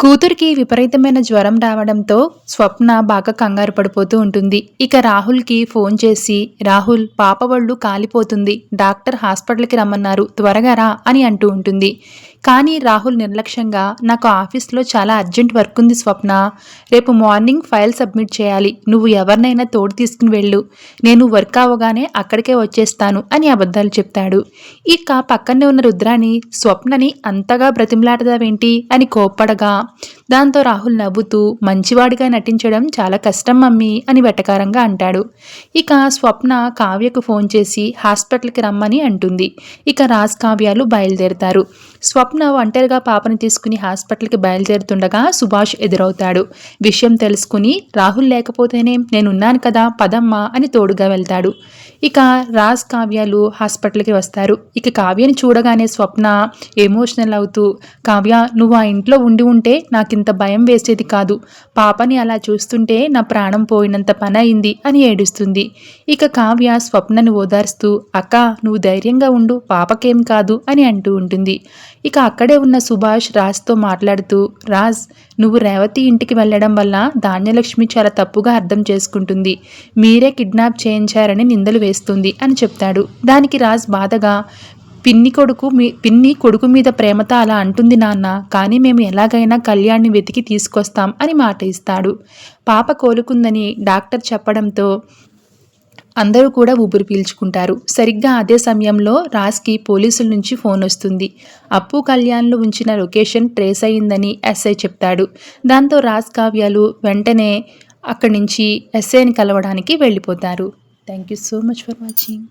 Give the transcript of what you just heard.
కూతురికి విపరీతమైన జ్వరం రావడంతో స్వప్న బాగా కంగారు పడిపోతూ ఉంటుంది. ఇక రాహుల్కి ఫోన్ చేసి, రాహుల్ పాప ఒళ్ళు కాలిపోతుంది, డాక్టర్ హాస్పిటల్కి రమ్మన్నారు, త్వరగా రా అని అంటూ ఉంటుంది. కానీ రాహుల్ నిర్లక్ష్యంగా, నాకు ఆఫీస్లో చాలా అర్జెంట్ వర్క్ ఉంది స్వప్న, రేపు మార్నింగ్ ఫైల్ సబ్మిట్ చేయాలి, నువ్వు ఎవరినైనా తోడు తీసుకుని వెళ్ళు, నేను వర్క్ అవగానే అక్కడికే వచ్చేస్తాను అని అబద్ధాలు చెప్తాడు. ఇక పక్కనే ఉన్న రుద్రాని స్వప్నని అంతగా బ్రతిమలాడదావేంటి అని కోప్పడగా, దాంతో రాహుల్ నవ్వుతూ, మంచివాడిగా నటించడం చాలా కష్టం మమ్మీ అని వెటకారంగా అంటాడు. ఇక స్వప్న కావ్యకు ఫోన్ చేసి హాస్పిటల్కి రమ్మని అంటుంది. ఇక రాజ్ కావ్యాలు బయలుదేరుతారు. స్వప్న ఒంటరిగా పాపని తీసుకుని హాస్పిటల్కి బయలుదేరుతుండగా సుభాష్ ఎదురవుతాడు. విషయం తెలుసుకుని, రాహుల్ లేకపోతేనే నేనున్నాను కదా, పదమ్మా అని తోడుగా వెళ్తాడు. ఇక రాజ్ కావ్యాలు హాస్పిటల్కి వస్తారు. ఇక కావ్యని చూడగానే స్వప్న ఎమోషనల్ అవుతూ, కావ్య నువ్వు ఆ ఇంట్లో ఉండి ఉంటే నాకింత భయం వేసేది కాదు, పాపని అలా చూస్తుంటే నా ప్రాణం పోయినంత పని అయింది అని ఏడుస్తుంది. ఇక కావ్య స్వప్నను ఓదార్స్తూ, అక్క నువ్వు ధైర్యంగా ఉండు, పాపకేం కాదు అని అంటూ ఉంటుంది. ఇక అక్కడే ఉన్న సుభాష్ రాజ్తో మాట్లాడుతూ, రాజ్ నువ్వు రేవతి ఇంటికి వెళ్ళడం వల్ల ధాన్యలక్ష్మి చాలా తప్పుగా అర్థం చేసుకుంటుంది, మీరే కిడ్నాప్ చేయించారని నిందలు వేస్తుంది అని చెప్తాడు. దానికి రాజ్ బాధగా, పిన్ని కొడుకు మీద ప్రేమతో అలా అంటుంది నాన్న, కానీ మేము ఎలాగైనా కళ్యాణ్ని వెతికి తీసుకొస్తాం అని మాట ఇస్తాడు. పాప కోలుకుందని డాక్టర్ చెప్పడంతో అందరూ కూడా ఊపిరి పీల్చుకుంటారు. సరిగ్గా అదే సమయంలో రాజ్కి పోలీసుల నుంచి ఫోన్ వస్తుంది. అప్పు కళ్యాణ్లు ఉంచిన లొకేషన్ ట్రేస్ అయ్యిందని ఎస్ఐ చెప్తాడు. దాంతో రాజ్ కావ్యాలు వెంటనే అక్కడి నుంచి ఎస్ఐని కలవడానికి వెళ్ళిపోతారు. Thank you so much for watching.